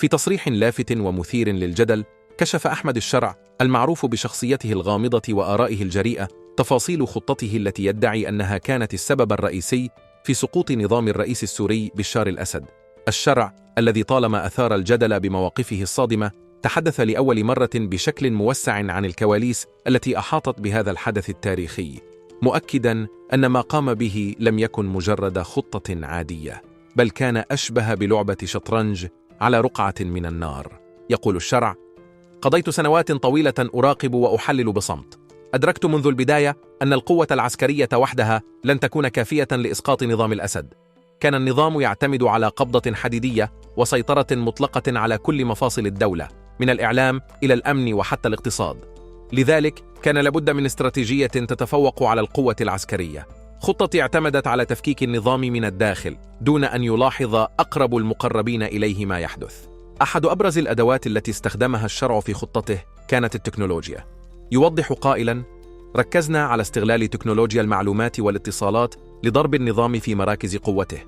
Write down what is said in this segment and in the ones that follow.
في تصريح لافت ومثير للجدل، كشف أحمد الشرع المعروف بشخصيته الغامضة وآرائه الجريئة تفاصيل خطته التي يدعي أنها كانت السبب الرئيسي في سقوط نظام الرئيس السوري بشار الأسد. الشرع الذي طالما أثار الجدل بمواقفه الصادمة تحدث لأول مرة بشكل موسع عن الكواليس التي أحاطت بهذا الحدث التاريخي، مؤكداً أن ما قام به لم يكن مجرد خطة عادية، بل كان أشبه بلعبة شطرنج على رقعة من النار. يقول الشرع: قضيت سنوات طويلة أراقب وأحلل بصمت. أدركت منذ البداية أن القوة العسكرية وحدها لن تكون كافية لإسقاط نظام الأسد. كان النظام يعتمد على قبضة حديدية وسيطرة مطلقة على كل مفاصل الدولة، من الإعلام إلى الأمن وحتى الاقتصاد. لذلك كان لابد من استراتيجية تتفوق على القوة العسكرية. خطتي اعتمدت على تفكيك النظام من الداخل دون أن يلاحظ أقرب المقربين إليه ما يحدث. أحد أبرز الأدوات التي استخدمها الشرع في خطته كانت التكنولوجيا. يوضح قائلاً: ركزنا على استغلال تكنولوجيا المعلومات والاتصالات لضرب النظام في مراكز قوته.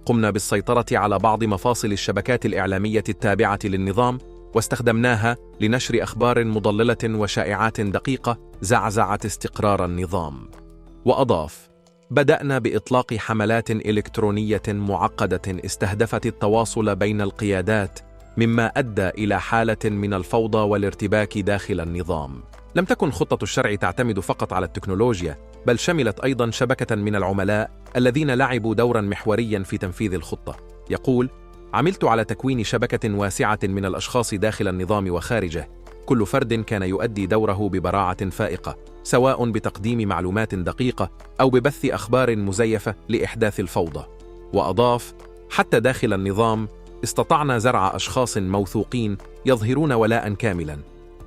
قمنا بالسيطرة على بعض مفاصل الشبكات الإعلامية التابعة للنظام، واستخدمناها لنشر أخبار مضللة وشائعات دقيقة زعزعت استقرار النظام. وأضاف: بدأنا بإطلاق حملات إلكترونية معقدة استهدفت التواصل بين القيادات، مما أدى إلى حالة من الفوضى والارتباك داخل النظام. لم تكن خطة الشرع تعتمد فقط على التكنولوجيا، بل شملت أيضاً شبكة من العملاء الذين لعبوا دوراً محورياً في تنفيذ الخطة. يقول: عملت على تكوين شبكة واسعة من الأشخاص داخل النظام وخارجه، كل فرد كان يؤدي دوره ببراعة فائقة، سواء بتقديم معلومات دقيقة أو ببث أخبار مزيفة لإحداث الفوضى. وأضاف: حتى داخل النظام استطعنا زرع أشخاص موثوقين يظهرون ولاء كاملا،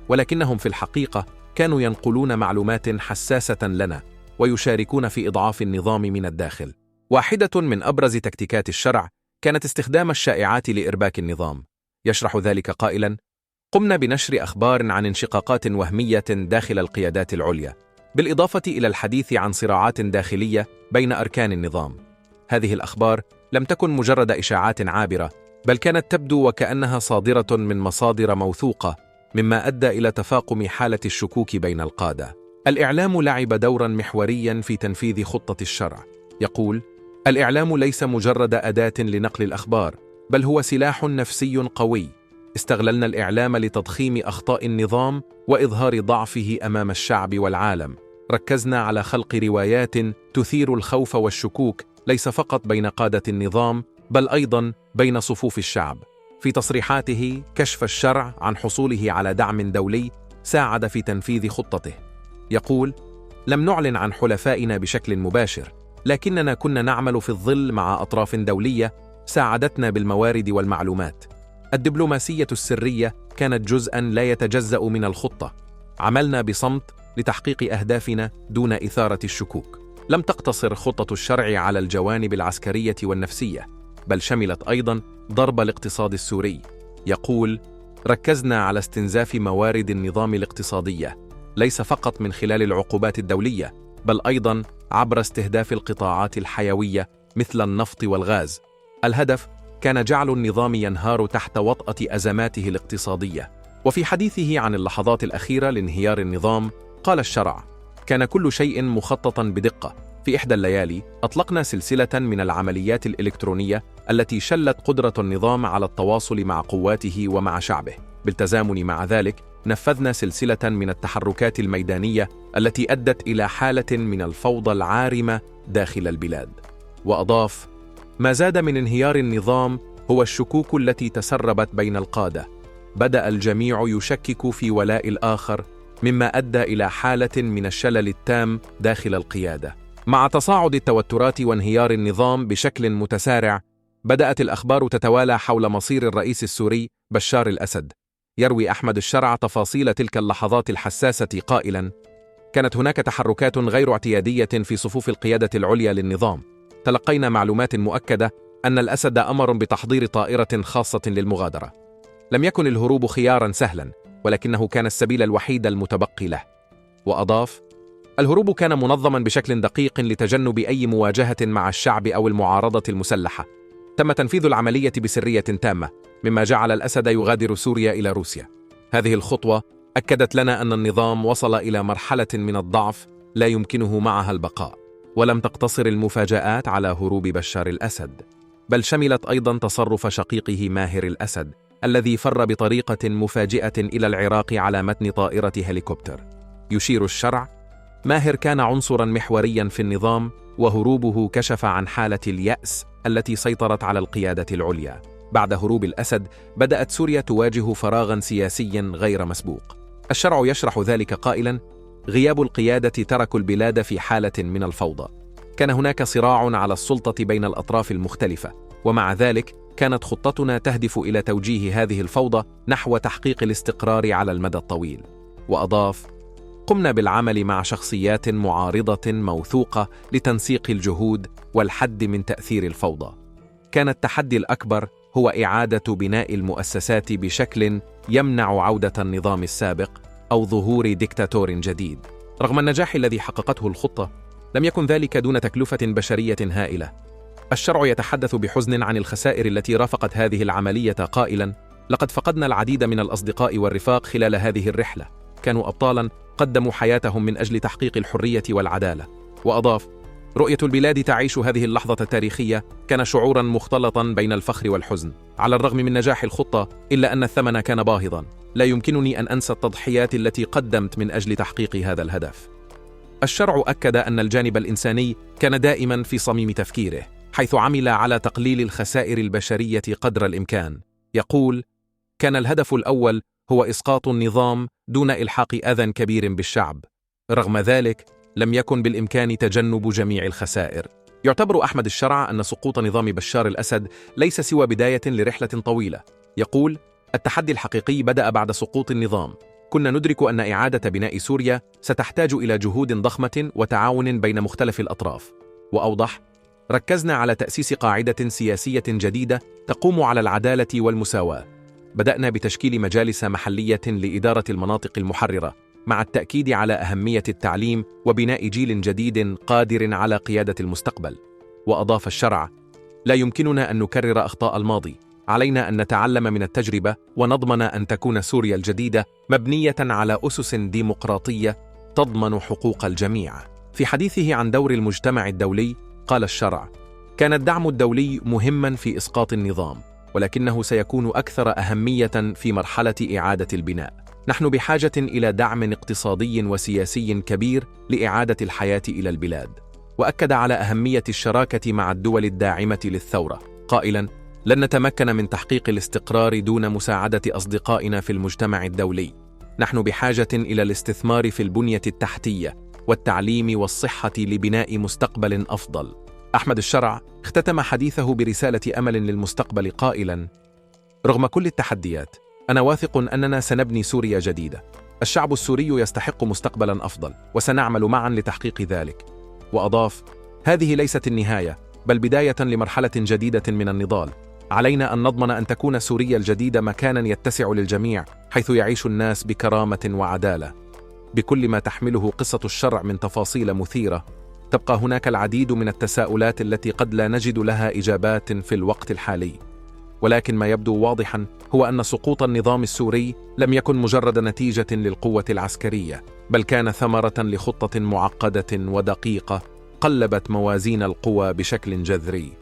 ولكنهم في الحقيقة كانوا ينقلون معلومات حساسة لنا ويشاركون في إضعاف النظام من الداخل. واحدة من أبرز تكتيكات الشرع كانت استخدام الشائعات لإرباك النظام. يشرح ذلك قائلا: قمنا بنشر أخبار عن انشقاقات وهمية داخل القيادات العليا، بالإضافة إلى الحديث عن صراعات داخلية بين أركان النظام. هذه الأخبار لم تكن مجرد إشاعات عابرة، بل كانت تبدو وكأنها صادرة من مصادر موثوقة، مما أدى إلى تفاقم حالة الشكوك بين القادة. الإعلام لعب دورا محوريا في تنفيذ خطة الشرع. يقول: الإعلام ليس مجرد أداة لنقل الأخبار، بل هو سلاح نفسي قوي. استغللنا الإعلام لتضخيم أخطاء النظام وإظهار ضعفه أمام الشعب والعالم. ركزنا على خلق روايات تثير الخوف والشكوك، ليس فقط بين قادة النظام، بل أيضا بين صفوف الشعب. في تصريحاته كشف الشرع عن حصوله على دعم دولي ساعد في تنفيذ خطته. يقول: لم نعلن عن حلفائنا بشكل مباشر، لكننا كنا نعمل في الظل مع أطراف دولية ساعدتنا بالموارد والمعلومات. الدبلوماسية السرية كانت جزءاً لا يتجزأ من الخطة. عملنا بصمت لتحقيق أهدافنا دون إثارة الشكوك. لم تقتصر خطة الشرع على الجوانب العسكرية والنفسية، بل شملت أيضاً ضرب الاقتصاد السوري. يقول: ركزنا على استنزاف موارد النظام الاقتصادية، ليس فقط من خلال العقوبات الدولية، بل أيضاً عبر استهداف القطاعات الحيوية مثل النفط والغاز. الهدف كان جعل النظام ينهار تحت وطأة أزماته الاقتصادية. وفي حديثه عن اللحظات الأخيرة لانهيار النظام قال الشرع: كان كل شيء مخططاً بدقة. في إحدى الليالي أطلقنا سلسلة من العمليات الإلكترونية التي شلت قدرة النظام على التواصل مع قواته ومع شعبه. بالتزامن مع ذلك نفذنا سلسلة من التحركات الميدانية التي أدت إلى حالة من الفوضى العارمة داخل البلاد. وأضاف: ما زاد من انهيار النظام هو الشكوك التي تسربت بين القادة. بدأ الجميع يشكك في ولاء الآخر، مما أدى إلى حالة من الشلل التام داخل القيادة. مع تصاعد التوترات وانهيار النظام بشكل متسارع، بدأت الأخبار تتوالى حول مصير الرئيس السوري بشار الأسد. يروي أحمد الشرع تفاصيل تلك اللحظات الحساسة قائلاً: كانت هناك تحركات غير اعتيادية في صفوف القيادة العليا للنظام. تلقينا معلومات مؤكدة أن الأسد أمر بتحضير طائرة خاصة للمغادرة. لم يكن الهروب خياراً سهلاً، ولكنه كان السبيل الوحيد المتبقي له. وأضاف: الهروب كان منظما بشكل دقيق لتجنب أي مواجهة مع الشعب أو المعارضة المسلحة. تم تنفيذ العملية بسرية تامة، مما جعل الأسد يغادر سوريا إلى روسيا. هذه الخطوة أكدت لنا أن النظام وصل إلى مرحلة من الضعف لا يمكنه معها البقاء، ولم تقتصر المفاجآت على هروب بشار الأسد، بل شملت أيضا تصرف شقيقه ماهر الأسد الذي فر بطريقة مفاجئة إلى العراق على متن طائرة هليكوبتر. يشير الشرع: ماهر كان عنصرا محوريا في النظام، وهروبه كشف عن حالة اليأس التي سيطرت على القيادة العليا. بعد هروب الأسد بدأت سوريا تواجه فراغا سياسيا غير مسبوق. الشرع يشرح ذلك قائلا: غياب القيادة ترك البلاد في حالة من الفوضى. كان هناك صراع على السلطة بين الأطراف المختلفة، ومع ذلك كانت خطتنا تهدف إلى توجيه هذه الفوضى نحو تحقيق الاستقرار على المدى الطويل. وأضاف: قمنا بالعمل مع شخصيات معارضة موثوقة لتنسيق الجهود والحد من تأثير الفوضى. كان التحدي الأكبر هو إعادة بناء المؤسسات بشكل يمنع عودة النظام السابق أو ظهور ديكتاتور جديد. رغم النجاح الذي حققته الخطة، لم يكن ذلك دون تكلفة بشرية هائلة. الشرع يتحدث بحزن عن الخسائر التي رافقت هذه العملية قائلا: لقد فقدنا العديد من الأصدقاء والرفاق خلال هذه الرحلة، كانوا أبطالا قدموا حياتهم من أجل تحقيق الحرية والعدالة. وأضاف: رؤية البلاد تعيش هذه اللحظة التاريخية كان شعورا مختلطا بين الفخر والحزن. على الرغم من نجاح الخطة، إلا أن الثمن كان باهظا. لا يمكنني أن أنسى التضحيات التي قدمت من أجل تحقيق هذا الهدف. الشرع أكد أن الجانب الإنساني كان دائما في صميم تفكيره، حيث عمل على تقليل الخسائر البشرية قدر الإمكان. يقول: كان الهدف الأول هو إسقاط النظام دون إلحاق أذى كبير بالشعب. رغم ذلك، لم يكن بالإمكان تجنب جميع الخسائر. يعتبر أحمد الشرع أن سقوط نظام بشار الأسد ليس سوى بداية لرحلة طويلة. يقول: التحدي الحقيقي بدأ بعد سقوط النظام. كنا ندرك أن إعادة بناء سوريا ستحتاج إلى جهود ضخمة وتعاون بين مختلف الأطراف. وأوضح: ركزنا على تأسيس قاعدة سياسية جديدة تقوم على العدالة والمساواة. بدأنا بتشكيل مجالس محلية لإدارة المناطق المحررة، مع التأكيد على أهمية التعليم وبناء جيل جديد قادر على قيادة المستقبل. وأضاف الشرع: لا يمكننا أن نكرر أخطاء الماضي، علينا أن نتعلم من التجربة ونضمن أن تكون سوريا الجديدة مبنية على أسس ديمقراطية تضمن حقوق الجميع. في حديثه عن دور المجتمع الدولي، قال الشرع: كان الدعم الدولي مهما في إسقاط النظام، ولكنه سيكون أكثر أهمية في مرحلة إعادة البناء. نحن بحاجة إلى دعم اقتصادي وسياسي كبير لإعادة الحياة إلى البلاد. وأكد على أهمية الشراكة مع الدول الداعمة للثورة، قائلاً: لن نتمكن من تحقيق الاستقرار دون مساعدة أصدقائنا في المجتمع الدولي. نحن بحاجة إلى الاستثمار في البنية التحتية والتعليم والصحة لبناء مستقبل أفضل. أحمد الشرع اختتم حديثه برسالة أمل للمستقبل قائلاً: رغم كل التحديات، أنا واثق أننا سنبني سوريا جديدة. الشعب السوري يستحق مستقبلاً أفضل، وسنعمل معاً لتحقيق ذلك. وأضاف: هذه ليست النهاية، بل بداية لمرحلة جديدة من النضال. علينا أن نضمن أن تكون سوريا الجديدة مكاناً يتسع للجميع، حيث يعيش الناس بكرامة وعدالة. بكل ما تحمله قصة الشرع من تفاصيل مثيرة، تبقى هناك العديد من التساؤلات التي قد لا نجد لها إجابات في الوقت الحالي. ولكن ما يبدو واضحاً هو أن سقوط النظام السوري لم يكن مجرد نتيجة للقوة العسكرية، بل كان ثمرة لخطة معقدة ودقيقة قلبت موازين القوى بشكل جذري.